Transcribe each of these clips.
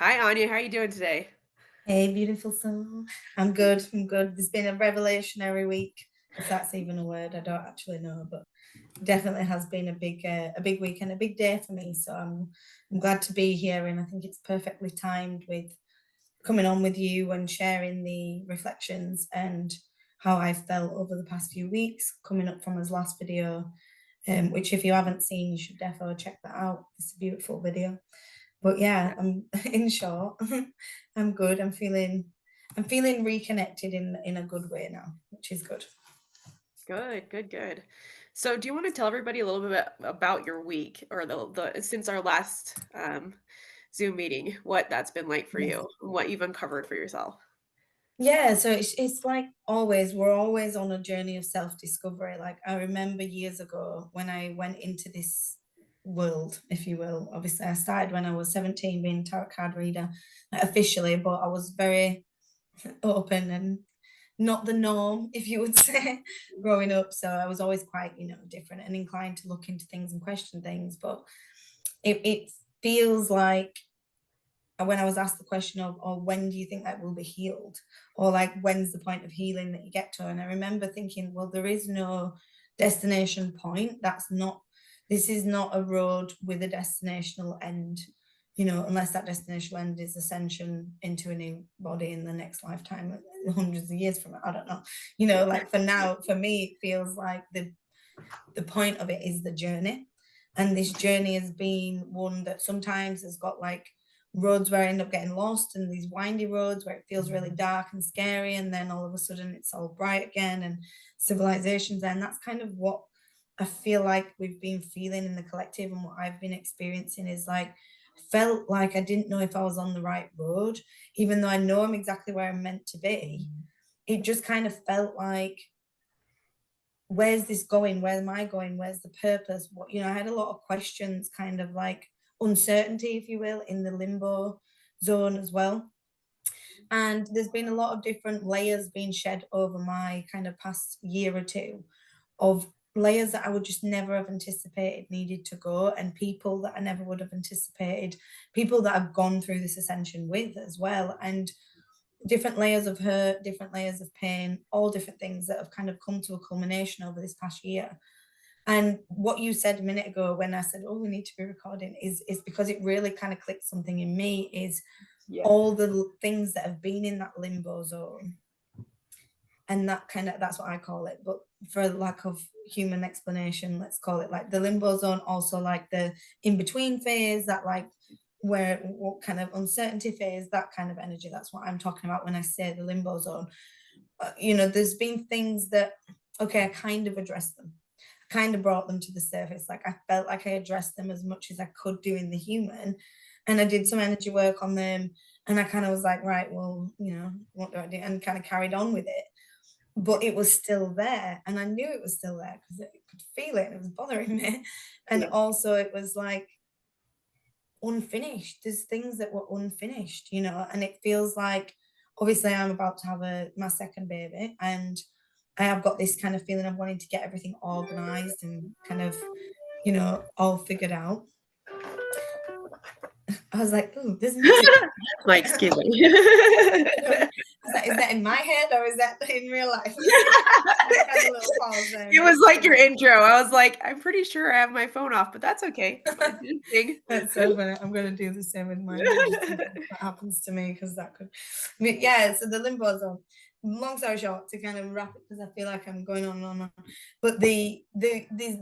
Hi, Anya. How are you doing today? Hey, beautiful soul. I'm good. I'm good. There's been a revolutionary week, if that's even a word. I don't actually know, but definitely has been a big week and a big day for me. So I'm glad to be here, and I think it's perfectly timed with coming on with you and sharing the reflections and how I've felt over the past few weeks, coming up from his last video, which if you haven't seen, you should definitely check that out. It's a beautiful video. But yeah, Yeah. I'm in short, I'm good. I'm feeling reconnected in a good way now, which is good. Good, good, good. So, do you want to tell everybody a little bit about your week or the since our last Zoom meeting, what that's been like for Yes. you, what you've uncovered for yourself? Yeah, so it's like always, we're always on a journey of self-discovery. Like I remember years ago when I went into this world, if you will. Obviously, I started when I was 17 being a tarot card reader, like, officially, but I was very open and not the norm, if you would say, growing up. So I was always quite, different and inclined to look into things and question things. But it feels like when I was asked the question of, or when do you think that will be healed? Or like, when's the point of healing that you get to? And I remember thinking, well, there is no destination point. This is not a road with a destinational end, unless that destinational end is ascension into a new body in the next lifetime, hundreds of years from now. I don't know. Yeah. Like for now, for me, it feels like the point of it is the journey. And this journey has been one that sometimes has got like roads where I end up getting lost and these windy roads where it feels really dark and scary. And then all of a sudden it's all bright again and civilizations. And that's kind of what I feel like we've been feeling in the collective, and what I've been experiencing is like, felt like I didn't know if I was on the right road, even though I know I'm exactly where I'm meant to be. It just kind of felt like, where's this going? Where am I going? Where's the purpose? I had a lot of questions, kind of like uncertainty, if you will, in the limbo zone as well. And there's been a lot of different layers being shed over my kind of past year or two, of layers that I would just never have anticipated needed to go, and people that I never would have anticipated, people that I've gone through this ascension with as well. And different layers of hurt, different layers of pain, all different things that have kind of come to a culmination over this past year. And what you said a minute ago when I said, "Oh, we need to be recording," is because it really kind of clicked something in me. Is Yeah. all the things that have been in that limbo zone, and that's what I call it. But for lack of human explanation, let's call it like the limbo zone. Also, like the in between phase, that like where what kind of uncertainty phase, that kind of energy. That's what I'm talking about when I say the limbo zone. There's been things that, okay, I kind of addressed them, kind of brought them to the surface. Like I felt like I addressed them as much as I could do in the human, and I did some energy work on them. And I kind of was like, right, well, what do I do? And kind of carried on with it, but it was still there, and I knew it was still there because I could feel it and it was bothering me. And Yeah. also it was like unfinished. There's things that were unfinished, and it feels like, obviously I'm about to have my second baby, and I have got this kind of feeling of wanting to get everything organized and kind of, all figured out. I was like, oh, there's music. Like, excuse me. Is that in my head or is that in real life? I had a little pause there It and was just like kind your of. intro. I was like, I'm pretty sure I have my phone off, but that's okay. Mine's interesting. That's so funny. I'm going to do the same with mine now, just in case that happens to me, because that could. But yeah, so the limbo zone. Long story short, to kind of wrap it, because I feel like I'm going on and on and on. But the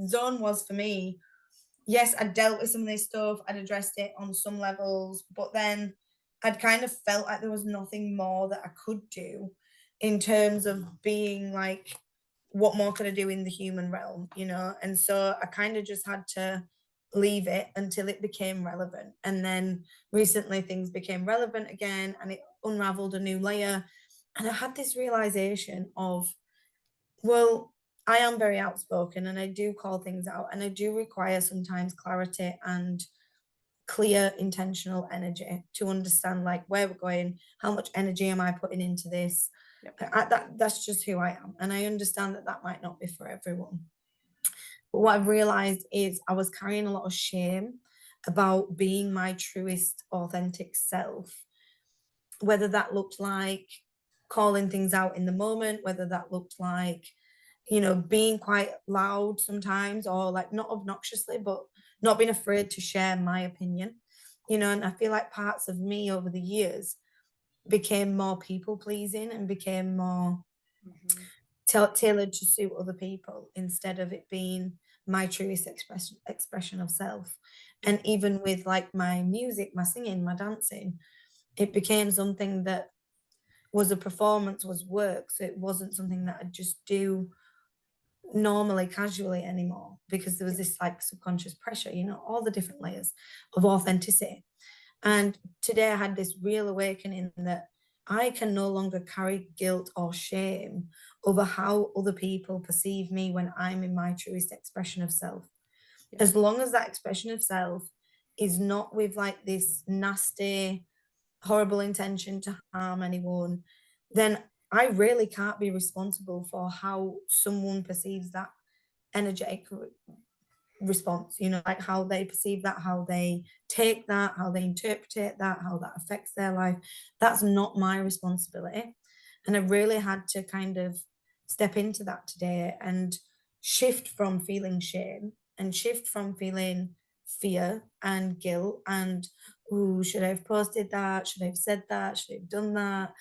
zone was for me. Yes, I dealt with some of this stuff. I'd addressed it on some levels, but then I'd kind of felt like there was nothing more that I could do in terms of being like, what more could I do in the human realm? And so I kind of just had to leave it until it became relevant. And then recently things became relevant again, and it unraveled a new layer. And I had this realization of, well, I am very outspoken and I do call things out, and I do require sometimes clarity and clear intentional energy to understand like where we're going, how much energy am I putting into this. Yep. That's just who I am, and I understand that that might not be for everyone. But what I've realized is I was carrying a lot of shame about being my truest, authentic self, whether that looked like calling things out in the moment, whether that looked like, being quite loud sometimes, or like not obnoxiously, but not being afraid to share my opinion. And I feel like parts of me over the years became more people pleasing and became more Mhm. tailored to suit other people instead of it being my truest expression of self. And Mhm. even with like my music, my singing, my dancing, it became something that was a performance, was work. So it wasn't something that I just do normally, casually anymore, because there was Yeah. this like subconscious pressure, all the different layers of authenticity. And today I had this real awakening that I can no longer carry guilt or shame over how other people perceive me when I'm in my truest expression of self. Yeah. As long as that expression of self is not with like this nasty, horrible intention to harm anyone, then I really can't be responsible for how someone perceives that energetic response, like how they perceive that, how they take that, how they interpret that, how that affects their life. That's not my responsibility. And I really had to kind of step into that today and shift from feeling shame and shift from feeling fear and guilt and, ooh, should I have posted that? Should I have said that? Should I have done that?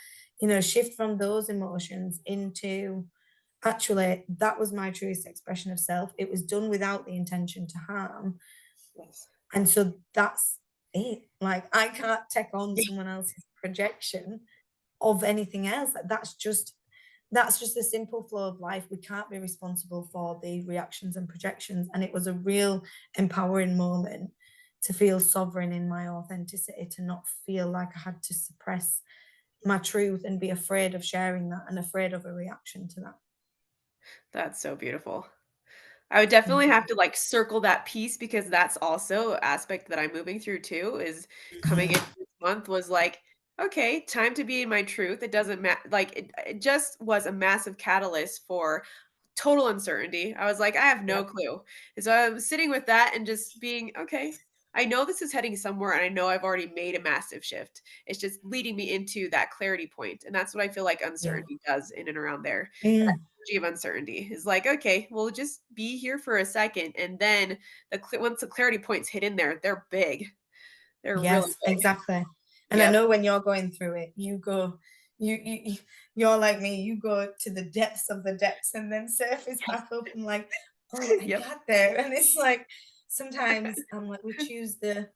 Shift from those emotions into, actually, that was my truest expression of self. It was done without the intention to harm. Yes. And so that's it. Like, I can't take on someone else's projection of anything else. That's just the simple flow of life. We can't be responsible for the reactions and projections. And it was a real empowering moment to feel sovereign in my authenticity, to not feel like I had to suppress my truth and be afraid of sharing that and afraid of a reaction to that. That's so beautiful. I would Thank definitely you. have to, like, circle that piece because that's also a aspect that I'm moving through too, is coming into this month was like, "Okay, time to be in my truth." It doesn't like, it just was a massive catalyst for total uncertainty. I was like, "I have no Yep. clue." And so I was sitting with that and just being, "Okay, I know this is heading somewhere, and I know I've already made a massive shift. It's just leading me into that clarity point." And that's what I feel like Yeah. uncertainty does in and around there. Mm. Energy of uncertainty is like, okay, we'll just be here for a second, and then once the clarity points hit in there, they're big. They're really Yes, big. exactly. And I Yep. know when you're going through it, you're like me, you go to the depths of the depths and then surface Yes. back up and like, oh, I Yep. got there. And it's like sometimes I'm like, we choose the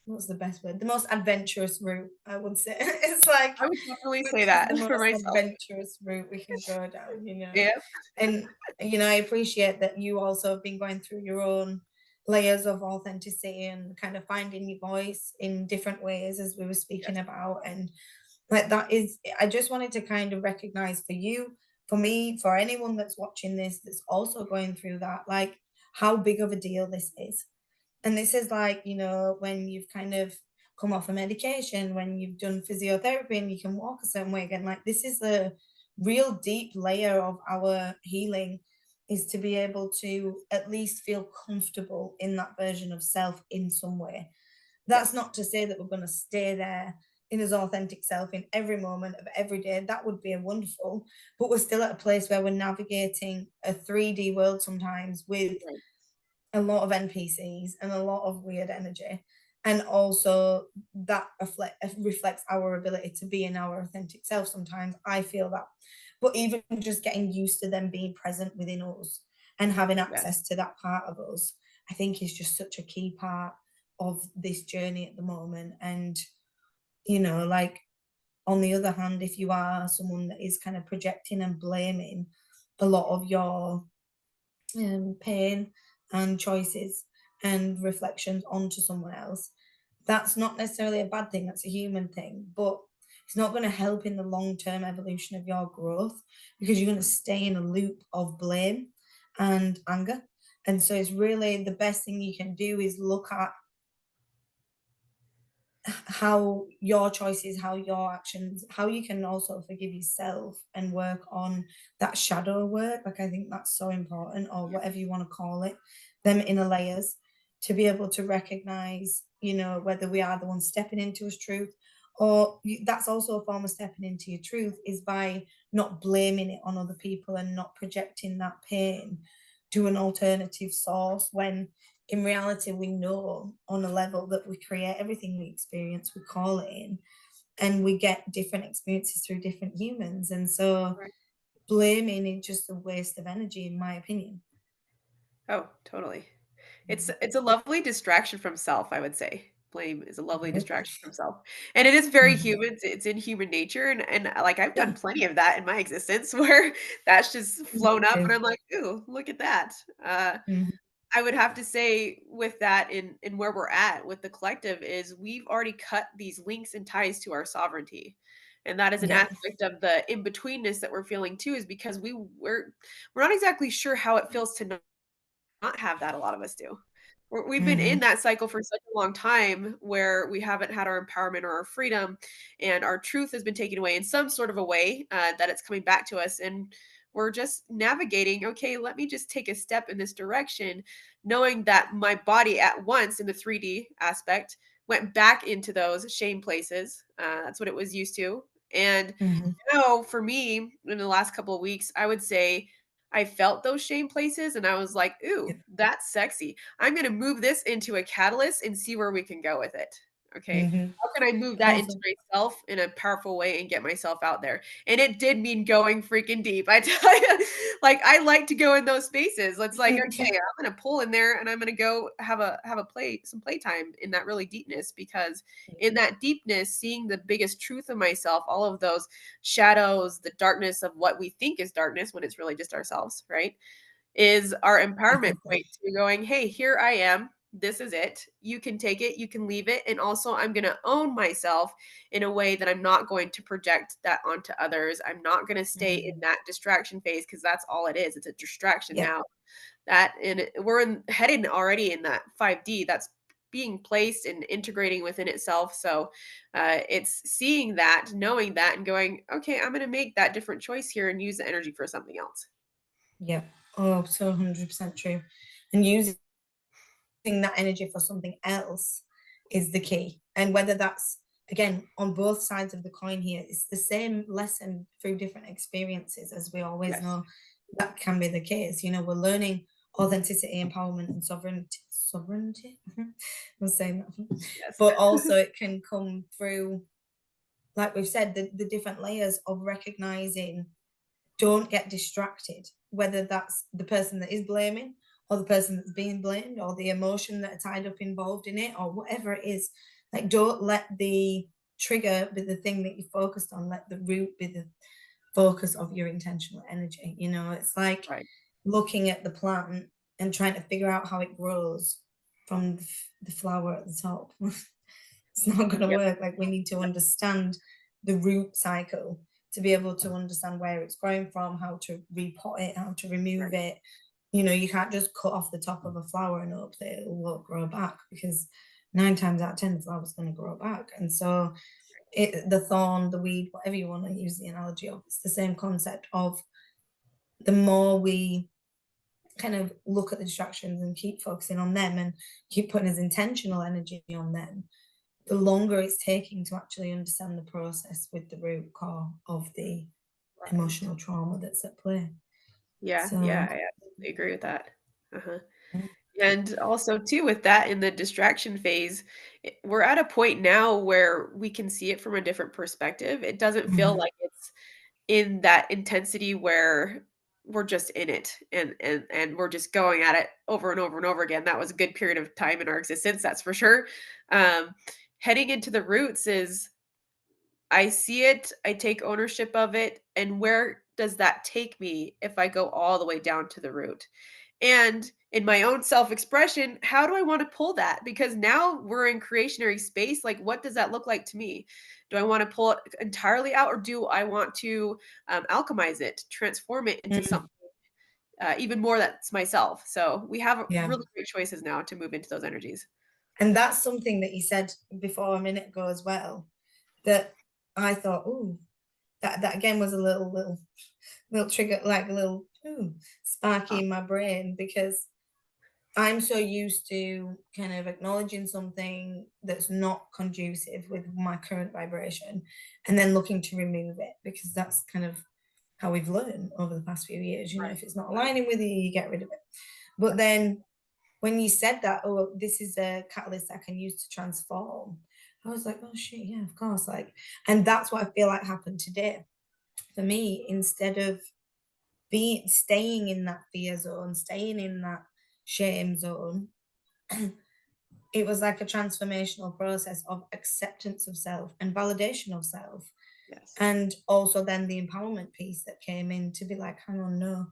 what's the best word? The most adventurous route, I would say. It's like I would definitely which say is that the for most myself. adventurous route we can go down. Yep. And I appreciate that you also have been going through your own layers of authenticity and kind of finding your voice in different ways as we were speaking Yes. about. And like that is, I just wanted to kind of recognize for you, for me, for anyone that's watching this that's also going through that, like how big of a deal this is. And this is like, when you've kind of come off a medication, when you've done physiotherapy and you can walk a certain way again, like this is a real deep layer of our healing, is to be able to at least feel comfortable in that version of self in some way. That's Yes. not to say that we're going to stay there in his authentic self in every moment of every day. That would be a wonderful, but we're still at a place where we're navigating a 3D world sometimes with Right. a lot of NPCs and a lot of weird energy. And also that reflects our ability to be in our authentic self sometimes. I feel that. But even just getting used to them being present within us and having Yes. access to that part of us, I think is just such a key part of this journey at the moment. And, like on the other hand, if you are someone that is kind of projecting and blaming a lot of your pain and choices and reflections onto someone else, that's not necessarily a bad thing. That's a human thing, but it's not going to help in the long term evolution of your growth because you're going to stay in a loop of blame and anger. And so it's really the best thing you can do is look at how your choices, how your actions, how you can also forgive yourself and work on that shadow work. Like, I think that's so important, or Yep. whatever you want to call it, them inner layers, to be able to recognize, whether we are the one stepping into his truth, or that's also a form of stepping into your truth, is by not blaming it on other people and not projecting that pain to an alternative source, when in reality we know on a level that we create everything we experience, we call it in, and we get different experiences through different humans. And so Right. blaming is just a waste of energy, in my opinion. Oh, totally. It's Mm. it's a lovely distraction from self, I would say. Blame is a lovely Right. distraction from self. And it is very Mhm. human, it's in human nature, and, like, I've done Yeah. plenty of that in my existence where that's just Me flown up, and too. I'm like, "Ooh, look at that." Uh, Mhm. I would have to say with that in where we're at with the collective is we've already cut these links and ties to our sovereignty. And that is an Yeah. aspect of the in-betweenness that we're feeling too, is because we're not exactly sure how it feels to not have that, a lot of us do. We've been in Mhm. that cycle for such a long time where we haven't had our empowerment or our freedom, and our truth has been taken away in some sort of a way, that it's coming back to us, and we're just navigating, "Okay, let me just take a step in this direction," knowing that my body at once in the 3D aspect went back into those shame places, that's what it was used to, and Mhm. now for me, in the last couple of weeks, I would say I felt those shame places and I was like, Yeah. "Ooh, that's sexy. I'm gonna move this into a catalyst and see where we can go with it." Okay. Mhm. How can I move that into Also, myself in a powerful way and get myself out there? And it did mean going freaking deep. I tell you, like I like to go in those spaces. It's like, okay, I'm gonna pull in there and I'm gonna go have a some playtime in that really deepness, because in that deepness, seeing the biggest truth of myself, all of those shadows, the darkness of what we think is darkness when it's really just ourselves, right? Is our empowerment point to going, "Hey, here I am. This is it. You can take it, you can leave it. And also, I'm going to own myself in a way that I'm not going to project that onto others. I'm not going to stay in Mhm. that distraction phase because that's all it is. It's a distraction Yeah. now. We're headed already in that 5D. That's being placed and integrating within itself. So it's seeing that, knowing that, and going, okay, I'm going to make that different choice here and use the energy for something else. Yeah. Oh, so 100% true. And using that energy for something else is the key. And whether that's, again, on both sides of the coin here, it's the same lesson through different experiences, as we always Yes. know that can be the case. We're learning authenticity, empowerment, and sovereignty. Sovereignty? I'm saying that. Yes. But also, it can come through, like we've said, the different layers of recognizing, don't get distracted, whether that's the person that is blaming, or the person that's being blamed, or the emotion that are tied up involved in it, or whatever it is. Like, don't let the trigger be the thing that you focused on, let the root be the focus of your intentional energy. It's like Right. looking at the plant and trying to figure out how it grows from the flower at the top. It's not going to Yep. work. Like, we need to Yep. understand the root cycle to be able to understand where it's growing from, how to repot it, how to remove Right. it. You can't just cut off the top of a flower and hope that it will grow back, because 9 times out of 10 the flower's going to grow back. And so the thorn, the weed, whatever you want to use the analogy of, it's the same concept of, the more we kind of look at the distractions and keep focusing on them and keep putting his intentional energy on them, the longer it's taking to actually understand the process with the root core of the Right. emotional trauma that's at play. Yeah, yeah, So, I absolutely agree with that. Uh-huh. mm, And also too with that in the distraction phase, we're at a point now where we can see it from a different perspective. It doesn't feel mhm, like it's in that intensity where we're just in it and we're just going at it over and over and over again. That was a good period of time in our existence, that's for sure. Um, Heading into the roots is I see it, I take ownership of it, and where does that take me if I go all the way down to the root? And in my own self-expression, how do I want to pull that? Because now we're in creationary space. Like, what does that look like to me? Do I want to pull it entirely out, or do I want to alchemize it, transform it into mm, something even more that's myself? So we have yeah. really great choices now to move into those energies. And that's something that you said before a minute ago as well, that I thought, oh, that again was a little trigger, like a little, ooh, sparky Uh, in my brain, because I'm so used to kind of acknowledging something that's not conducive with my current vibration and then looking to remove it because that's kind of how we've learned over the past few years. You know, Right. if it's not aligning with you, you get rid of it. But then when you said that, oh, this is a catalyst I can use to transform, I was like, oh shit, yeah, of course. Like, and that's what I feel like happened today for me. Instead of being staying in that fear zone, staying in that shame zone, it was like a transformational process of acceptance of self and validation of self. Yes. And also then the empowerment piece that came in to be like, hang on, no,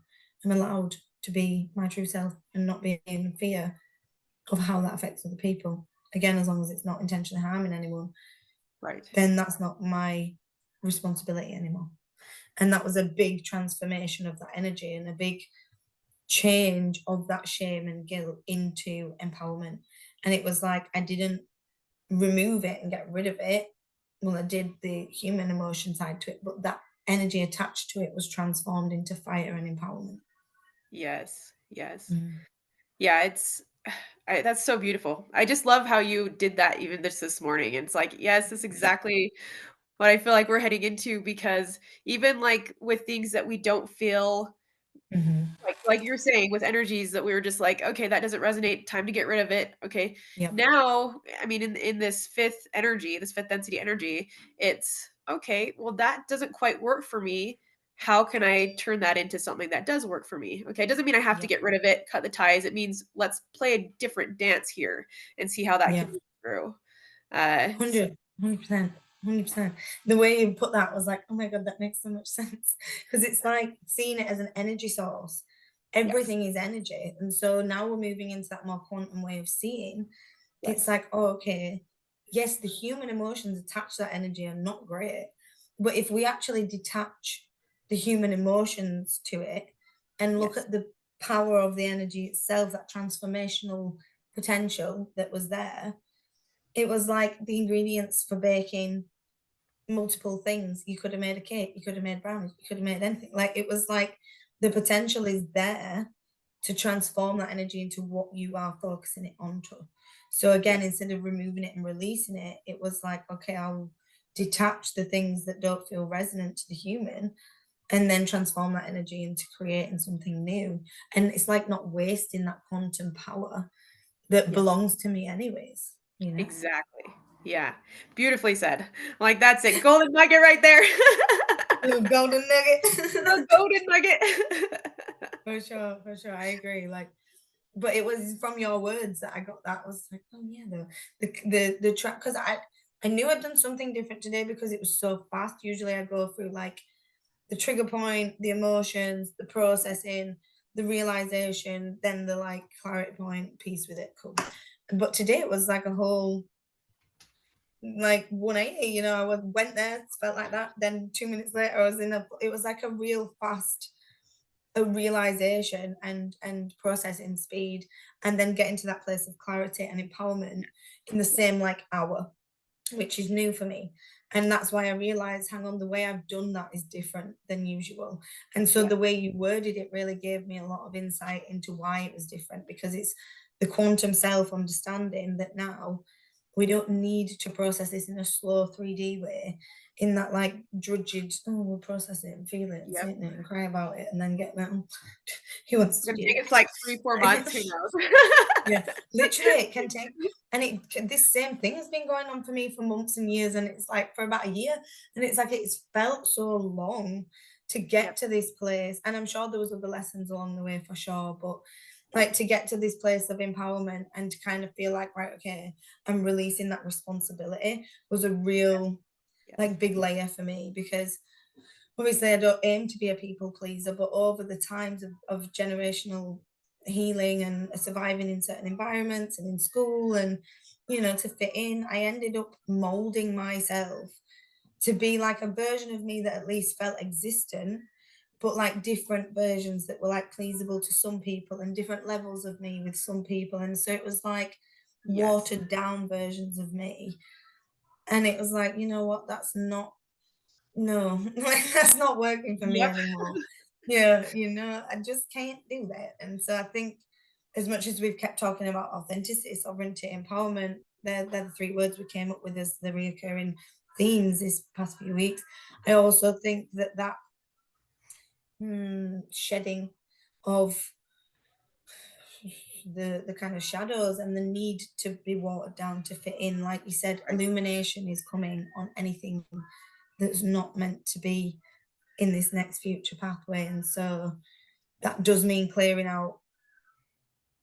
I'm allowed to be my true self and not be in fear of how that affects other people. Again, as long as it's not intentionally harming anyone, Right. then that's not my responsibility anymore. And that was a big transformation of that energy and a big change of that shame and guilt into empowerment. And it was like I didn't remove it and get rid of it. Well, I did the human emotion side to it, but that energy attached to it was transformed into fire and empowerment. Yes. Yes. Mm. Yeah, it's that's so beautiful. I just love how you did that even this morning. It's like, yes, this is exactly what I feel like we're heading into because even like with things that we don't feel Mhm. like you're saying with energies that we were just like, "Okay, that doesn't resonate, time to get rid of it." Okay. Yep. Now, I mean, in this 5th energy, this 5th density energy, it's, "Okay, well, that doesn't quite work for me. How can I turn that into something that does work for me?" Okay, it doesn't mean I have to Yep. get rid of it, cut the ties. It means let's play a different dance here and see how that can Yeah. move through. So 100%, 100%. The way you put that was like, oh my God, that makes so much sense. Because it's like seeing it as an energy source. yes, Everything is energy. And so now we're moving into that more quantum way of seeing. It's yes, like, oh, okay, yes, the human emotions attached to that energy are not great. But if we actually detach the human emotions to it and look yes, at the power of the energy itself, that transformational potential that was there, it was like the ingredients for baking multiple things. You could have made a cake, you could have made brownies, you could have made anything. Like it was like the potential is there to transform that energy into what you are focusing it onto. So again, yes, instead of removing it and releasing it, it was like, okay, I'll detach the things that don't feel resonant to the human and then transform that energy into creating something new. And it's like not wasting that quantum power that yes. belongs to me anyways, you know? Exactly. Yeah. Beautifully said. Like, that's it. Golden nugget right there. Little golden The nugget. golden nugget. For sure, I agree, like but it was from your words that I got that. I was like, "Oh, yeah, the track because I knew I'd done something different today because it was so fast. Usually, I go through, like, the trigger point, the emotions, the processing, the realization, then the, like, clarity point piece with it, cool. But today, it was like a whole, like, 180, you know, went there, felt like that, then 2 minutes later, I was in a it was like a real fast a realization and processing speed and then getting to that place of clarity and empowerment in the Yes. same like hour, which is new for me. And that's why I realized, hang on, the way I've done that is different than usual. And so Yes. the way you worded it really gave me a lot of insight into why it was different because it's the quantum self understanding that now we don't need to process this in a slow 3D way, in that like drudged, oh, we'll process it and feel it and Yep. sit in it and cry about it and then get that. Who wants It's to gonna do take us, like, 3, 4 months, that? who knows? Yeah, literally, it can take, and this same thing has been going on for me for months and years, and it's like for about a year, and it's like it's felt so long to get Yep. to this place, and I'm sure there was other lessons along the way for sure, but Yep. like to get to this place of empowerment and to kind of feel like right, okay, I'm releasing that responsibility was a Yes. real Yes. like big layer for me because obviously I don't aim to be a people pleaser, but over the times of generational healing and surviving in certain environments and in school and you know to fit in, I ended up molding myself to be like a version of me that at least felt existent, but like different versions that were like pleasable to some people and different levels of me with some people. And so it was like Yes. watered down versions of me. And it was like, you know what, that's not no, like, that's not working for me Yep. anymore. Yeah, you know, I just can't do that. And so I think as much as we've kept talking about authenticity, sovereignty, empowerment, they're the three words we came up with as the reoccurring themes this past few weeks. I also think that shedding of the kind of shadows and the need to be watered down to fit in, like you said, Right. illumination is coming on anything that's not meant to be in this next future pathway. And so that does mean clearing out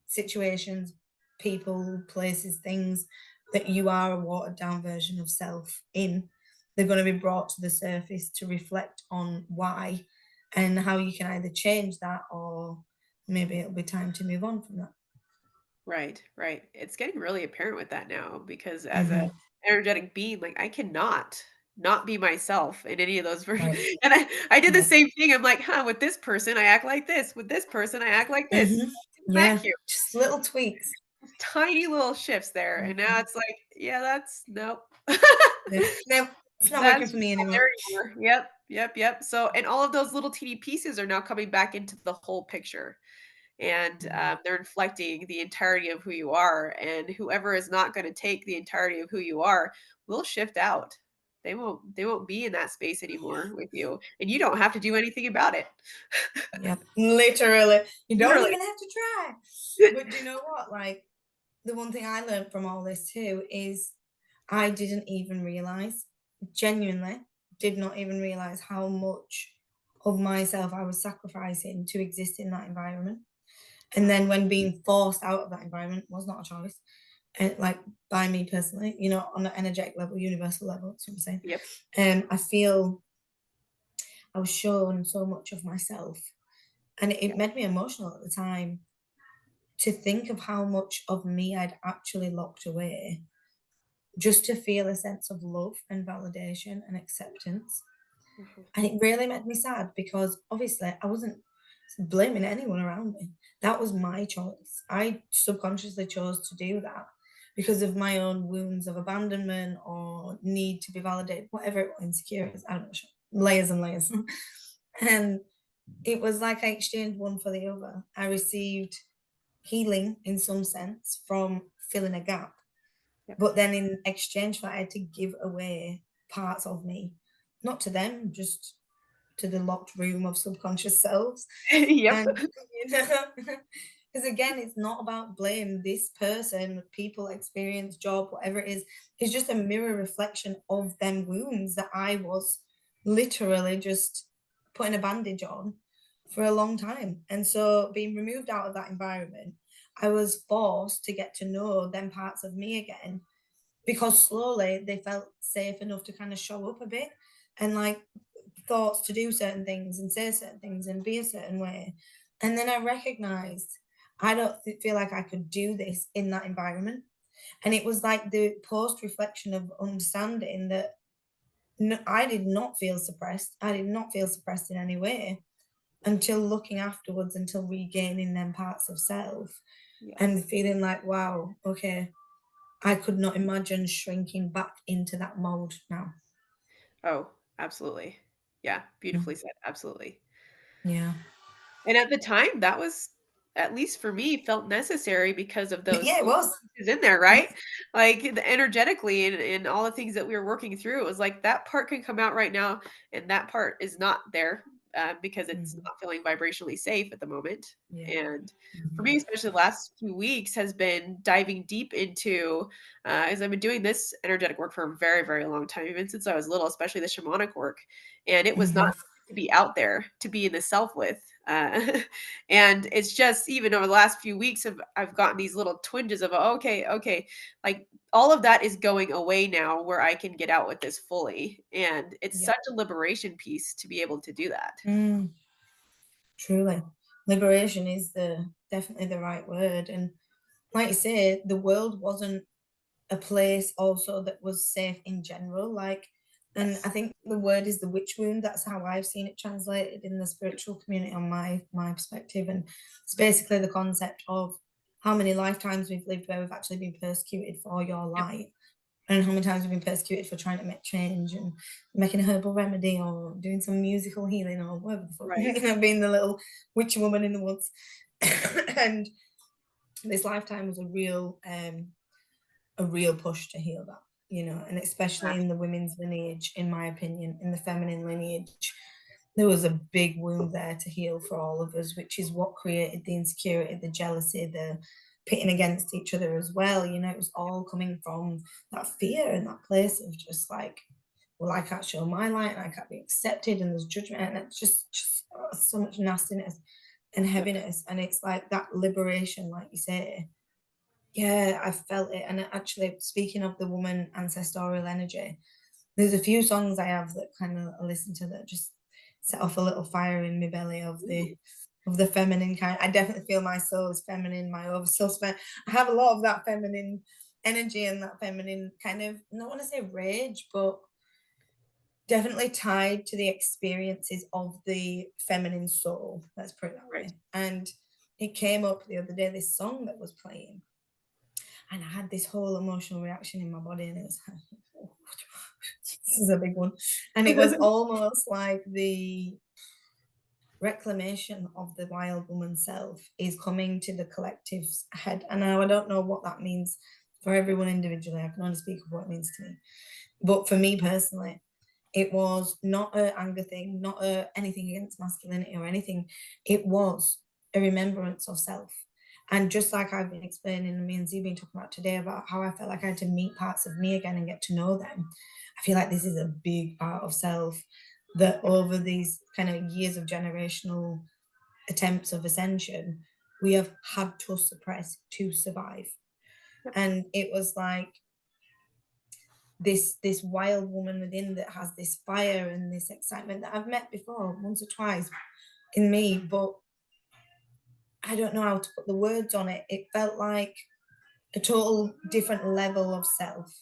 situations, people, places, things that you are a watered down version of self in. They're going to be brought to the surface to reflect on why and how you can either change that, or maybe it'll be time to move on from that. Right, right. It's getting really apparent with that now because as a Hmm. energetic being, like I cannot not be myself in any of those versions. Right. And I did the Yeah. same thing. I'm like, huh, with this person, I act like this. With this person, I act like this. Hmm. Isn't that Yeah. cute? Just little tweaks. Tiny little shifts there. And now Mhm. it's like, yeah, that's nope. Yeah. No, it's not working That's for just me not anymore. there anymore. Yep, yep, yep. So, and all of those little teeny pieces are now coming back into the whole picture. And Mm. they're inflecting the entirety of who you are. And whoever is not going to take the entirety of who you are will shift out. They won't be in that space anymore with you, and you don't have to do anything about it. Yep. Literally. You don't Literally. even have to try. But do you know what? Like, the one thing I learned from all this too is I didn't even realize, genuinely, did not even realize how much of myself I was sacrificing to exist in that environment. And Wow. then when being forced out of that environment was not a choice, and like by me personally, on an energetic level, universal level, that's what I'm saying. Yep. I feel I was shown so much of myself, and Yeah. it made me emotional at the time to think of how much of me I'd actually locked away just to feel a sense of love and validation and acceptance. Mhm. And it really made me sad because obviously I wasn't blaming anyone around me. That was my choice. I subconsciously chose to do that because of my own wounds of abandonment or need to be validated, whatever it was, insecurities, I don't know, layers and layers. And it was like I exchanged one for the other. I received healing in some sense from filling a gap. Yep. But then in exchange for that, I had to give away parts of me, not to them, just to the locked room of subconscious selves. Yep. And, because again, it's not about blame. This person, people, experience, job, whatever it is just a mirror reflection of them wounds that I was literally just putting a bandage on for a long time. And so being removed out of that environment, I was forced to get to know them parts of me again, because slowly they felt safe enough to kind of show up a bit, and like thoughts to do certain things and say certain things and be a certain way. And then I recognized I don't feel like I could do this in that environment. And it was like the post reflection of understanding that no, I did not feel suppressed. I did not feel suppressed in any way until looking afterwards, until regaining them parts of self and Yes. feeling like, wow, okay, I could not imagine shrinking back into that mold now. Oh, absolutely. Yeah, beautifully Mm. said. Absolutely. Yeah. And at the time, that was, at least for me, felt necessary because of those Yeah, it little was. pieces in there, Mhm. right? Like, energetically and all the things that we were working through, it was like, that part can come out right now, and that part is not there, because it's Mhm. not feeling vibrationally safe at the moment. Yeah. And for me, Mhm. especially the last few weeks, has been diving deep into, as I've been doing this energetic work for a very, very long time, even since I was little, especially the shamanic work, and it was not Mhm. to be out there, to be in the self with. And it's just even over the last few weeks I've gotten these little twinges of, "Oh, okay, okay, like all of that is going away now where I can get out with this fully." And it's Yeah. such a liberation piece to be able to do that. Mm, truly. Liberation is the definitely the right word. And like you say, the world wasn't a place also that was safe in general. Like, and I Yes. think the word is the witch wound. That's how I've seen it translated in the spiritual community on my perspective. And it's basically the concept of how many lifetimes we've lived where we've actually been persecuted for your Yep. light, and how many times we've been persecuted for trying to make change and making a herbal remedy or doing some musical healing or whatever the fuck, Right. being the little witchy woman in the woods. And this lifetime was a real push to heal that, you know, and especially in the women's lineage, in my opinion, in the feminine lineage, there was a big wound there to heal for all of us, which is what created the insecurity, the jealousy, the pitting against each other as well. You know, it was all coming from that fear and that place of just like, well, I can't show my light and I can't be accepted, and there's judgment, and it's just so much nastiness and Yep. heaviness. And it's like that liberation, like you say, yeah, I felt it. And actually, speaking of the woman ancestral energy, there's a few songs I have that kind of I listen to that just set off a little fire in my belly Ooh, of the feminine kind. I definitely feel my soul is feminine, my oversoul's feminine. I have a lot of that feminine energy and that feminine kind of, not want to say rage, but definitely tied to the experiences of the feminine soul. Let's put it that right. way. And it came up the other day, this song that was playing, and I had this whole emotional reaction in my body, and it was this is a big one, and it was almost like the reclamation of the wild woman self is coming to the collective's head. And now I don't know what that means for everyone individually. I can only speak of what it means to me. But for me personally, it was not a anger thing, not a anything against masculinity or anything. It was a remembrance of self. And just like I've been explaining, and me and Z been talking about today about how I felt like I had to meet parts of me again and get to know them, I feel like this is a big part of self that Yep. over these kind of years of generational attempts of ascension, we have had to suppress to survive. Yep. And it was like this wild woman within that has this fire and this excitement that I've met before once or twice in me, but I don't know how to put the words on it. It felt like a total different level of self,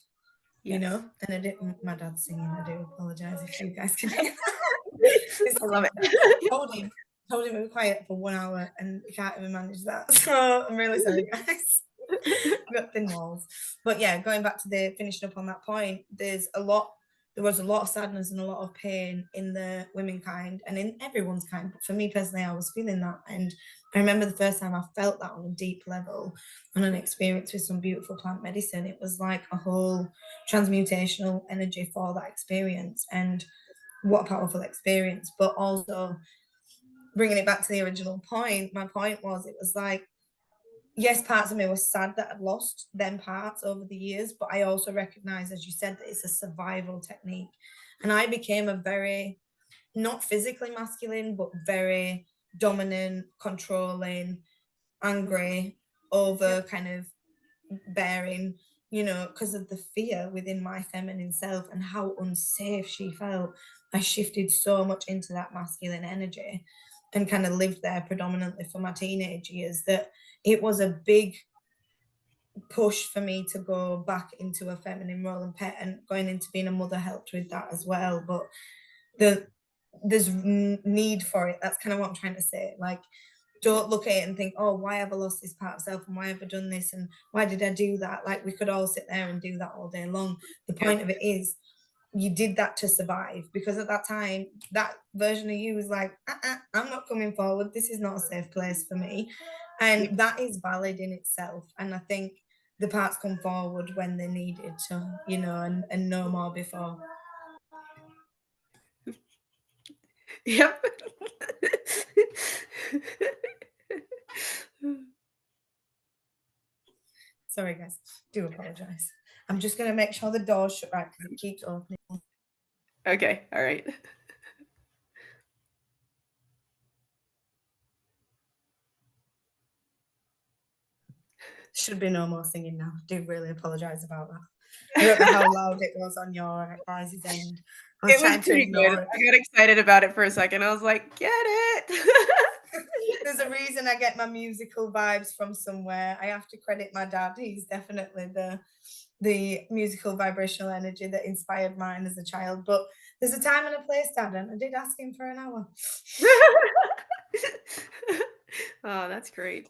you Yes. know. And I didn't. My dad's singing. I do apologize if you guys can hear. This I love thing that it. told him to be quiet for 1 hour, and he can't even manage that. So I'm really sorry, guys. Got thin walls. But yeah, going back to the finishing up on that point, there was a lot of sadness and a lot of pain in the women kind and in everyone's kind. But for me personally, I was feeling that. And I remember the first time I felt that on a deep level on an experience with some beautiful plant medicine. It was like a whole transmutational energy for that experience. And what a powerful experience. But also bringing it back to the original point, my point was it was like, yes, parts of me were sad that I'd lost them parts over the years, but I also recognize, as you said, that it's a survival technique. And I became a very, not physically masculine, but very dominant, controlling, angry, over Yep. kind of bearing, you know, because of the fear within my feminine self and how unsafe she felt. I shifted so much into that masculine energy and kind of lived there predominantly for my teenage years that it was a big push for me to go back into a feminine role and pet, and going into being a mother helped with that as well. But the there's need for it. That's kind of what I'm trying to say. Like, don't look at it and think, oh, why have I lost this part of self and why have I done this and why did I do that? Like, we could all sit there and do that all day long. The point Yep. of it is you did that to survive, because at that time that version of you was like, I'm not coming forward, this is not a safe place for me. Yep. And that is valid in itself. And I think the parts come forward when they're needed to, you know, and no more before. Yep. Sorry guys, do apologize. I'm just going to make sure the door's shut right because it keeps opening. Okay, alright. Should be no more singing now. I do really apologize about that. I don't know how loud it was on your guys' end. I was It was trying to pretty good. ignore it. I got excited about it for a second. I was like, "Get it." There's a reason I get my musical vibes from somewhere. I have to credit my dad. He's definitely the musical vibrational energy that inspired mine as a child. But there's a time and a place, Dad, and I did ask him for an hour. Oh, that's great.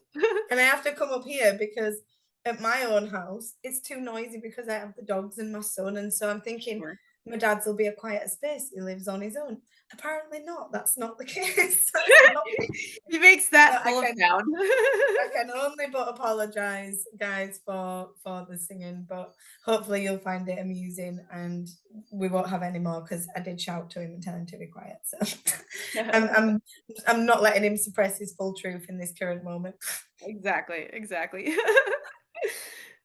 And I have to come up here because at my own house, it's too noisy because I have the dogs and my son. And so I'm thinking Sure. my dad's will be a quieter space. He lives on his own. Apparently not. That's not the case. That's not the case. He makes So that full of sound. I can only but apologize, guys, for the singing, but hopefully you'll find it amusing and we won't have any more because I did shout to him and tell him to be quiet. So I'm I'm I'm not letting him suppress his full truth in this current moment. Exactly, exactly.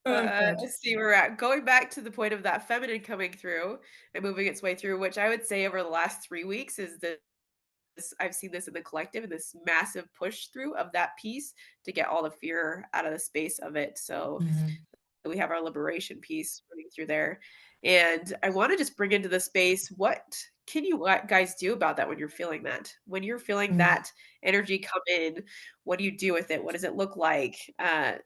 Oh God. Let's see where we're at. Going back to the point of that feminine coming through and moving its way through, which I would say over the last 3 weeks is this I've seen this in the collective and this massive push through of that piece to get all the fear out of the space of it. So Mhm, we have our liberation piece running through there. And I want to just bring into the space what can you guys do about that when you're feeling that? When you're feeling mm, that energy come in, what do you do with it? What does it look like?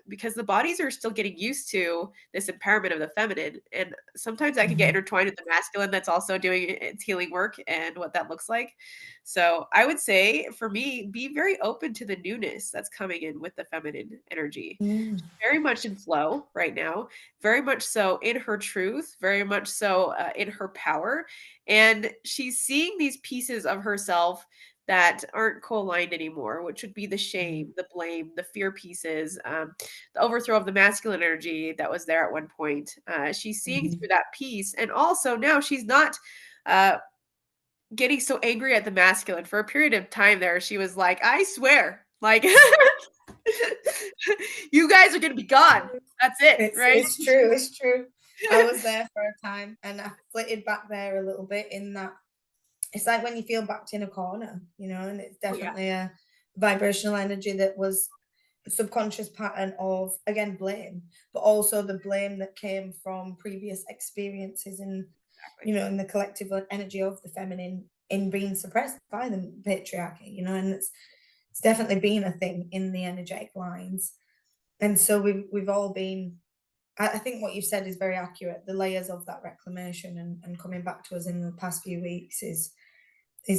Because the bodies are still getting used to this empowerment of the feminine. And sometimes that can get mhm, intertwined with the masculine that's also doing its healing work and what that looks like. So I would say for me, be very open to the newness that's coming in with the feminine energy mm, very much in flow right now, very much so in her truth, very much so in her power. And she's seeing these pieces of herself that aren't co-aligned anymore, which would be the mhm, shame, the blame, the fear pieces, the overthrow of the masculine energy that was there at one point. She's seeing mhm. through that piece. And also now she's not uh, getting so angry at the masculine. For a period of time there, she was like, I swear, like, you guys are gonna be gone. That's it, right? It's true, it's true. I was there for a time and I flitted back there a little bit in that it's like when you feel backed in a corner, and it's Oh, yeah, definitely a vibrational energy that was a subconscious pattern of, again, blame, but also the blame that came from previous experiences and, exactly. in the collective energy of the feminine in being suppressed by the patriarchy, and it's definitely been a thing in the energetic lines. And so we've all been I think what you've said is very accurate. The layers of that reclamation and coming back to us in the past few weeks is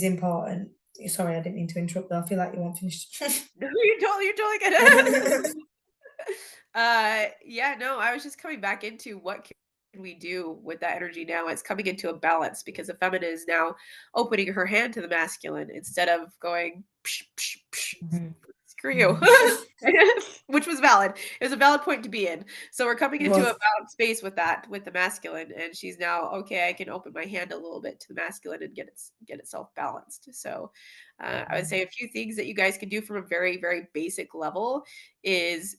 important. Sorry, I didn't mean to interrupt though. I feel like you weren't finished. No, you're totally good. Yeah, no, I was just coming back into what can we do with that energy now? It's coming into a balance because the feminine is now opening her hand to the masculine instead of going psh, psh, psh, Mhm, screw you, mhm. which was valid. It was a valid point to be in. So we're coming It into a was. balanced space with that, with the masculine, and she's now okay. I can open my hand a little bit to the masculine and get itself balanced. So I would say a few things that you guys can do from a very very basic level is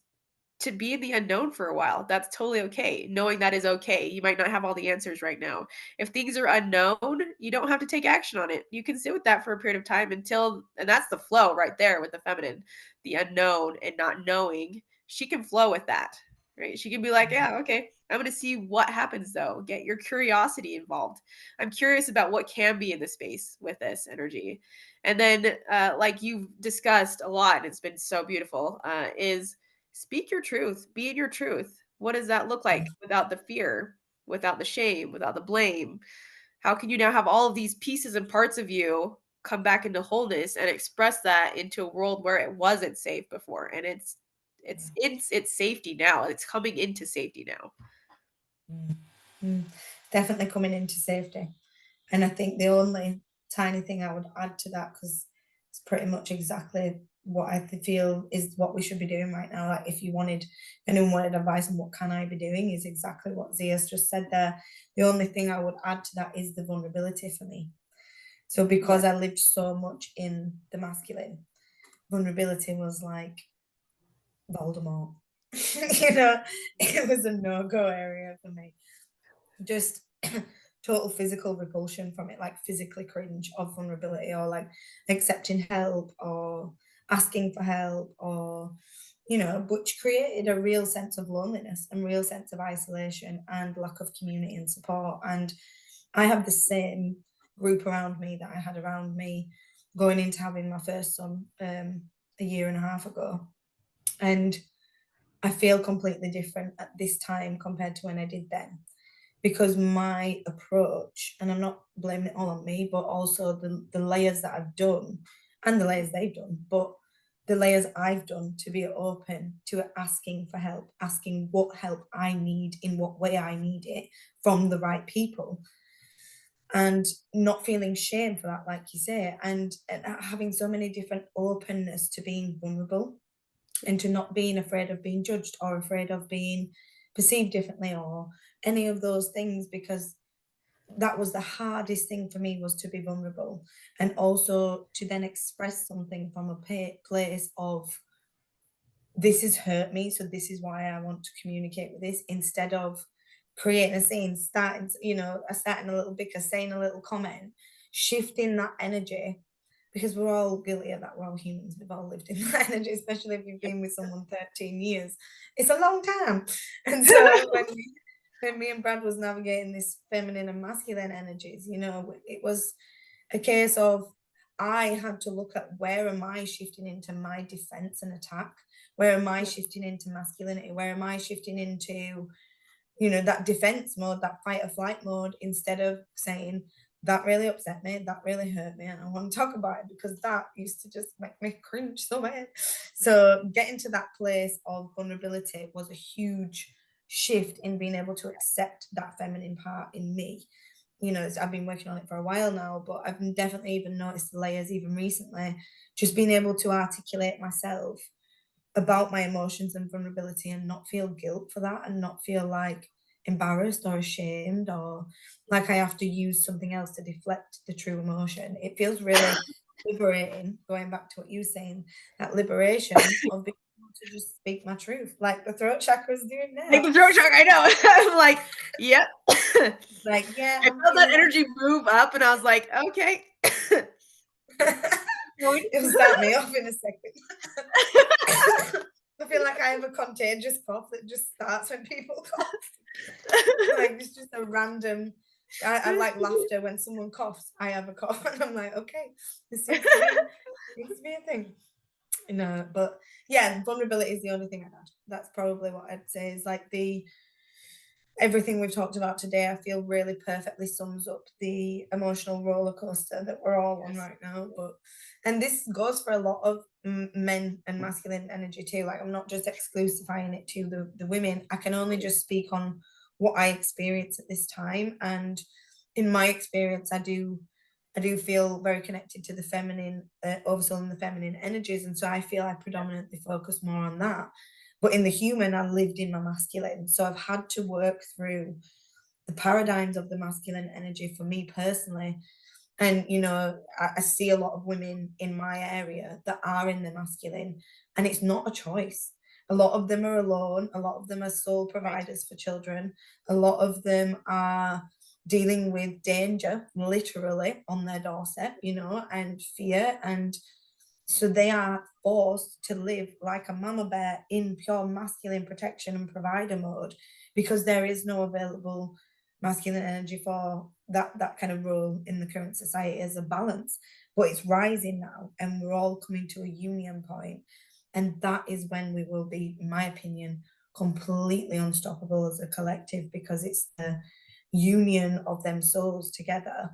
to be in the unknown for a while. That's totally okay. Knowing that is okay. You might not have all the answers right now. If things are unknown, you don't have to take action on it. You can sit with that for a period of time until, and that's the flow right there with the feminine, the unknown and not knowing. She can flow with that, right? She can be like, yeah, okay, I'm going to see what happens though. Get your curiosity involved. I'm curious about what can be in the space with this energy. And then, like you've discussed a lot, and it's been so beautiful, is speak your truth, be in your truth. What does that look like without the fear, without the shame, without the blame? How can you now have all of these pieces and parts of you come back into wholeness and express that into a world where it wasn't safe before and it's safety now. It's coming into safety now. Mm, mm. Definitely coming into safety. And I think the only tiny thing I would add to that, because it's pretty much exactly what I feel is what we should be doing right now. Like, if anyone wanted advice on what can I be doing, is exactly what Zia's just said there. The only thing I would add to that is the vulnerability for me. So Yeah. because I lived so much in the masculine, vulnerability was like Voldemort. It was a no-go area for me. Just total physical repulsion from it, like physically cringe of vulnerability, or like accepting help or asking for help, or which created a real sense of loneliness and real sense of isolation and lack of community and support. And I have the same group around me that I had around me going into having my first son a year and a half ago. And I feel completely different at this time compared to when I did then, because my approach, and I'm not blaming it all on me, but also the layers that I've done and the layers they've done, but the layers I've done to be open to asking for help, asking what help I need, in what way I need it, from the right people. and not feeling shame for that, like you say, and having so many different openness to being vulnerable Yeah. and to not being afraid of being judged or afraid of being perceived differently or any of those things, because that was the hardest thing for me, was to be vulnerable and also to then express something from a place of, this has hurt me, so this is why I want to communicate with this, instead of creating a scene, starting, starting a little bicker, saying a little comment, shifting that energy, because we're all guilty of that. We're all humans. We've all lived in that energy, especially if you've been with someone 13 years. It's a long time. And so when me and Brad was navigating this feminine and masculine energies, it was a case of, I had to look at, where am I shifting into my defense and attack? Where am I Yeah. shifting into masculinity? Where am I shifting into, that defense mode, that fight or flight mode, instead of saying, that really upset me, that really hurt me, and I want to talk about it because that used to just make me cringe so bad. So getting to that place of vulnerability was a huge shift in being able to accept that feminine part in me. I've been working on it for a while now, but I've definitely even noticed the layers even recently, just being able to articulate myself about my emotions and vulnerability and not feel guilt for that, and not feel like embarrassed or ashamed or like I have to use something else to deflect the true emotion. It feels really liberating, going back to what you were saying, that liberation of being able to just speak my truth, like the throat chakra is doing Like now. the throat chakra, I know. I'm like, "Yep." I Like, yeah, I'm felt that feeling energy move up and I was like, "Okay." Going. it'll start me off in a second. I feel like I have a contagious cough that just starts when people cough. Like it's just a random. I like laughter when someone coughs. I have a cough, and I'm like, okay, this seems to be a thing. No, but yeah, vulnerability is the only thing I'd add. That's probably what I'd say is like the everything we've talked about today. I feel really perfectly sums up the emotional roller coaster that we're all on Yes. right now. And this goes for a lot of men and masculine energy too. Like I'm not just exclusifying it to the women. I can only just speak on what I experience at this time, and in my experience, I do feel very connected to the feminine, oversoul and the feminine energies, and so I feel I predominantly focus more on that. But in the human, I lived in my masculine, so I've had to work through the paradigms of the masculine energy for me personally. And I see a lot of women in my area that are in the masculine, and it's not a choice. A lot of them are alone. A lot of them are sole Right. providers for children. A lot of them are dealing with danger literally on their doorstep, and fear. And so they are forced to live like a mama bear in pure masculine protection and provider mode, because there is no available masculine energy for that kind of role in the current society as a balance. But it's rising now, and we're all coming to a union point, and that is when we will be, in my opinion, completely unstoppable as a collective, because it's the union of them souls together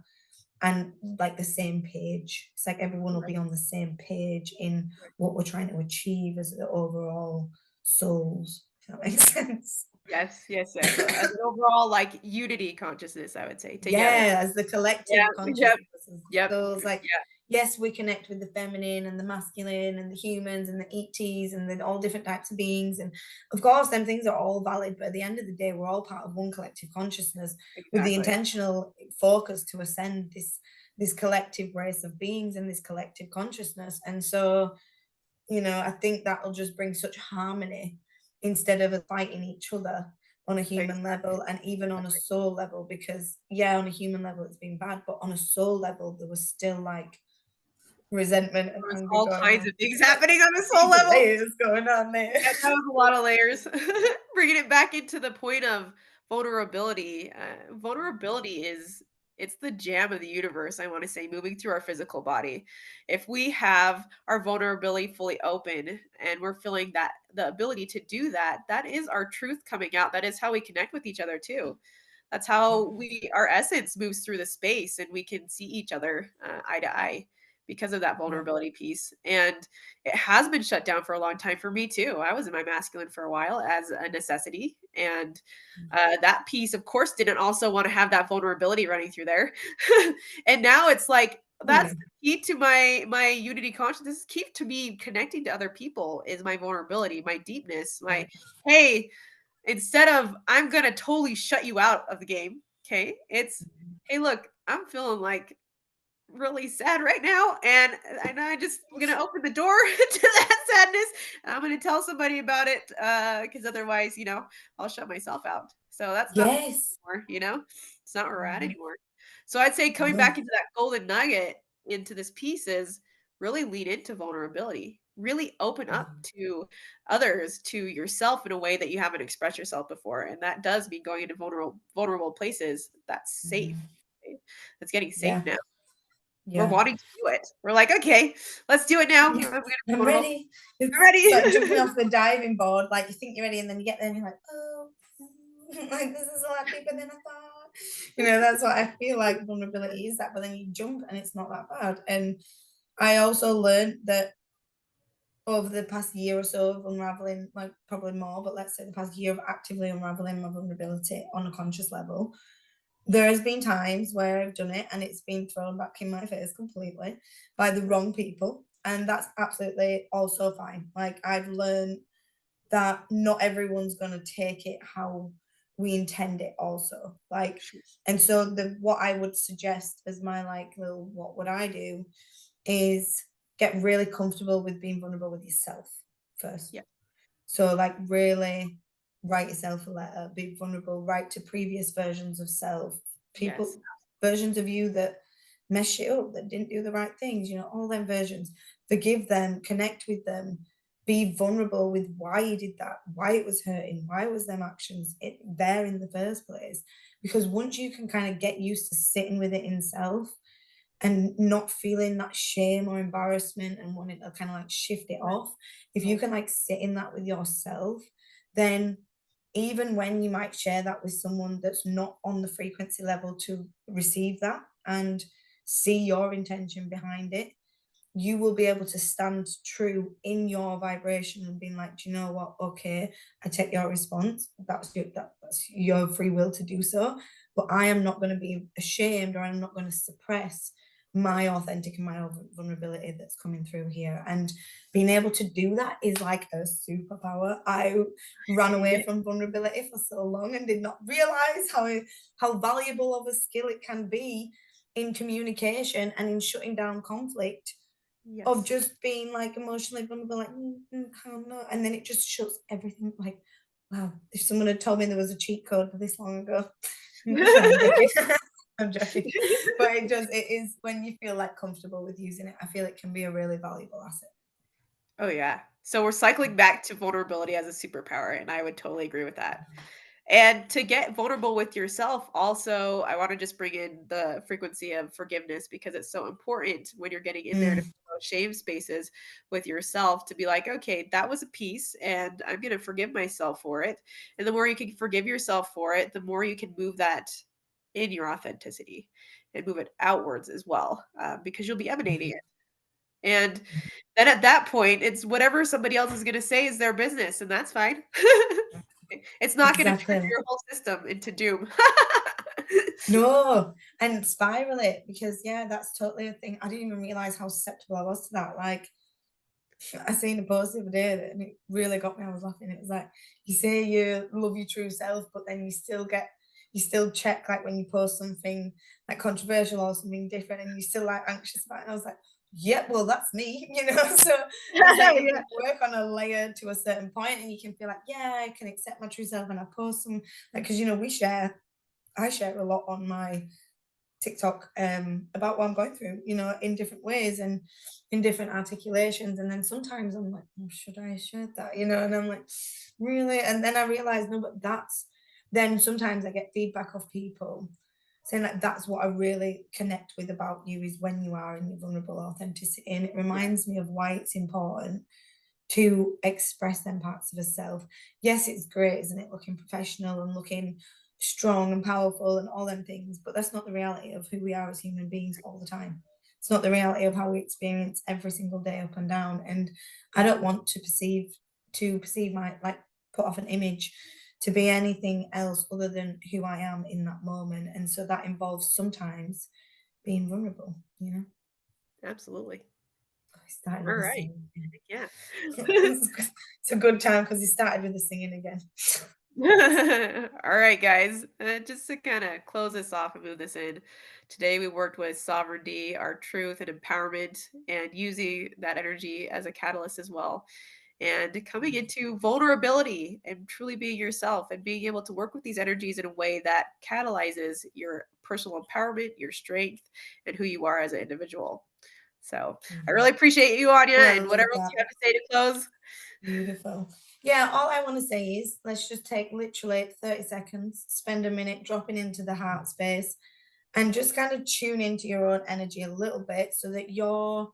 and like the same page. It's like everyone will be Right. on the same page in Right. what we're trying to achieve as the overall souls, if that makes sense. Yes, yes, yes. As an overall, like, unity consciousness, I would say, together. Yeah, as the Yeah, collective yep, consciousness, as yep, those like, yeah, yes, we connect with the feminine and the masculine and the humans and the ETs and the all different types of beings. And of course, them things are all valid, but at the end of the day, we're all part of one collective consciousness with the exactly. intentional focus to ascend this collective race of beings and this collective consciousness. And so, I think that'll just bring such harmony instead of us fighting each other on a human Exactly, level and even on a exactly. soul level. Because, yeah, on a human level, it's been bad, but on a soul level, there was still like resentment and There was anger all going kinds on. of things happening on a soul Deep level. layers going on there. Yeah, that was a lot of layers. Bringing it back into the point of vulnerability. Vulnerability is it's the jam of the universe, I wanna say, moving through our physical body. If we have our vulnerability fully open and we're feeling that the ability to do that, that is our truth coming out. That is how we connect with each other too. That's Yeah. how we our essence moves through the space and we can see each other eye to eye. because of that Yeah. vulnerability piece. And it has been shut down for a long time for me too. I was in my masculine for a while as a necessity. And that piece, of course, didn't also want to have that vulnerability running through there. And now it's like, Oh, yeah. that's the key to my unity consciousness, key to me connecting to other people is my vulnerability, my deepness, Yeah. my, hey, instead of I'm gonna totally shut you out of the game, okay? It's, Mhm. hey, look, I'm feeling like really sad right now, and I just I'm gonna open the door to that sadness, and I'm gonna tell somebody about it, because otherwise, I'll shut myself out. So that's not Yes. anymore, It's not where we're at Mhm. anymore. So I'd say coming No. back into that golden nugget into this piece is really lean into vulnerability. Really open up Mhm. to others, to yourself in a way that you haven't expressed yourself before. And that does mean going into vulnerable places that's safe. Mhm. Okay? That's getting safe Yeah. now. We're Yeah. wanting to do it. We're like, "Okay, let's do it now. I'm Yeah. gonna be I'm vulnerable. ready. I'm It's ready." like jumping off the diving board, like, you think you're ready, and then you get there and you're like, "Oh, like, this is a lot deeper than I thought." That's what I feel like vulnerability is that, but then you jump and it's not that bad, and I also learned that over the past year or so of unraveling, like, probably more, but let's say the past year of actively unraveling my vulnerability on a conscious level, there has been times where I've done it and it's been thrown back in my face completely by the wrong people, and that's absolutely also fine. Like, I've learned that not everyone's gonna take it how we intend it also. Like, Sure. and so the what I would suggest as my, like, little what would I do is get really comfortable with being vulnerable with yourself first. Yeah. So, like, really write yourself a letter, be vulnerable, write to previous versions of self, Yes. people, versions of you that mess shit up, that didn't do the right things, all them versions. Forgive them, connect with them, be vulnerable with why you did that, why it was hurting, why was them actions there in the first place. Because once you can kind of get used to sitting with it in self, and not feeling that shame or embarrassment and wanting to kind of like shift it Right. off, if you Right. can like sit in that with yourself, then even when you might share that with someone that's not on the frequency level to receive that and see your intention behind it, you will be able to stand true in your vibration and being like, do you know what? Okay, I take your response. That's your free will to do so. But I am not going to be ashamed, or I'm not going to suppress my Right. authentic and my vulnerability that's coming through here. And being able to do that is like a superpower. I ran away Yeah. from vulnerability for so long and did not realize how valuable of a skill it can be in communication and in shutting down conflict, of Yes. just being, like, emotionally vulnerable, like, how not?" And then it just shuts everything, like, wow, if someone had told me there was a cheat code this long ago. No, I'm joking. I'm joking. But it is when you feel, like, comfortable with using it, I feel it can be a really valuable asset. Oh, yeah. So we're cycling back to vulnerability as a superpower, and I would totally agree with that. And to get vulnerable with yourself, also, I want to just bring in the frequency of forgiveness because it's so important when you're getting in there to Mm, feel those shame spaces with yourself to be like, okay, that was a piece, and I'm going to forgive myself for it. And the more you can forgive yourself for it, the more you can move that in your authenticity and move it outwards as well, because you'll be emanating mhm. it. And then at that point, it's whatever somebody else is gonna say is their business, and that's fine. It's not gonna trigger Exactly. your whole system into doom. No, and spiral it, because, yeah, that's totally a thing. I didn't even realize how susceptible I was to that, like, I seen a post the other day that, and it really got me. I was laughing. It was like, you say you love your true self, but then you still check, like, when you post something like controversial or something different, and you're still like anxious about it. And I was like, yep, well, that's me, So it's like you can Yeah. work on a layer to a certain point, and you can feel like, yeah, I can accept my true self, and I post some, like, because I share a lot on my TikTok, about what I'm going through, in different ways and in different articulations. And then sometimes I'm like, oh, should I share that? And I'm like, really? And then I realize, no, but then sometimes I get feedback of people saying like, that's what I really connect with about you, is when you are in your vulnerable authenticity. And it Yeah, reminds me of why it's important to express them parts of herself. Yes, it's great, isn't it, looking professional and looking strong and powerful and all them things, but that's not the reality of who we are as human beings all the time. It's not the reality of how we experience every single day up and down. And I don't want to perceive my like put off an image to be anything else other than who I am in that moment. And so that involves sometimes being vulnerable, you know. Absolutely. I started All with the right. singing again. Yeah. It's a good time because he started with the singing again. All right, guys. Just to kind of close this off and move this in, today we worked with sovereignty, our truth, and empowerment, and using that energy as a catalyst as well. And coming into vulnerability and truly being yourself and being able to work with these energies in a way that catalyzes your personal empowerment, your strength, and who you are as an individual. So I really Mhm. appreciate you, Anya, I and love whatever else that. you have to say to close. Beautiful. Yeah, all I want to say is let's just take literally 30 seconds, spend a minute dropping into the heart space and just kind of tune into your own energy a little bit so that you're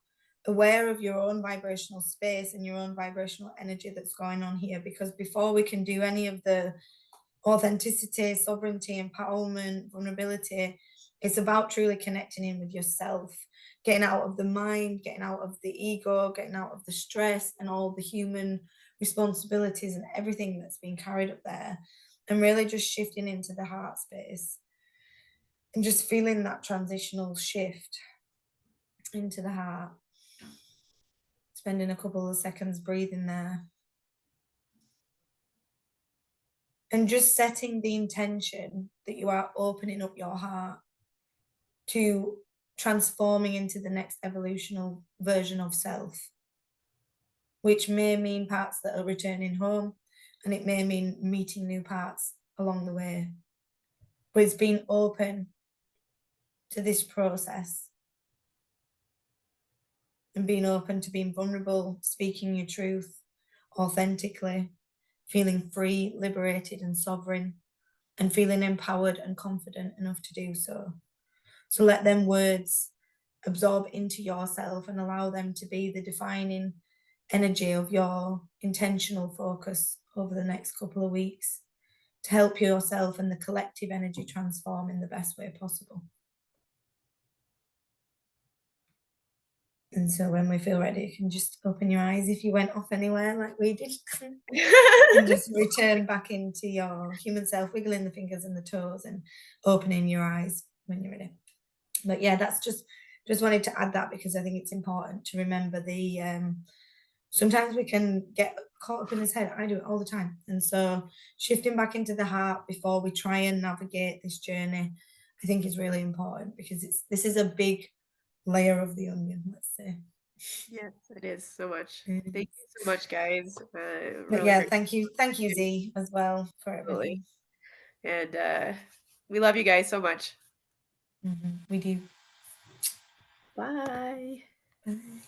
aware of your own vibrational space and your own vibrational energy that's going on here. Because before we can do any of the authenticity, sovereignty, empowerment, vulnerability. It's about truly connecting in with yourself, getting out of the mind, getting out of the ego, getting out of the stress and all the human responsibilities and everything that's being carried up there, and really just shifting into the heart space and just feeling that transitional shift into the heart. Spending a couple of seconds breathing there and just setting the intention that you are opening up your heart to transforming into the next evolutional version of self, which may mean parts that are returning home and it may mean meeting new parts along the way. But it's being open to this process and being open to being vulnerable, speaking your truth authentically, feeling free, liberated, and sovereign, and feeling empowered and confident enough to do so. So let them words absorb into yourself and allow them to be the defining energy of your intentional focus over the next couple of weeks to help yourself and the collective energy transform in the best way possible. And so when we feel ready, you can just open your eyes if you went off anywhere like we did and just return back into your human self, wiggling the fingers and the toes and opening your eyes when you're ready. But yeah, that's just wanted to add that because I think it's important to remember the sometimes we can get caught up in this head. I do it all the time. And so shifting back into the heart before we try and navigate this journey, I think is really important because this is a big layer of the onion, let's say. Yes, it is so much. It Thank is. you so much, guys. But Really yeah, great. thank you, Z, as well for Absolutely. everything. And we love you guys so much. We do. Bye. Bye.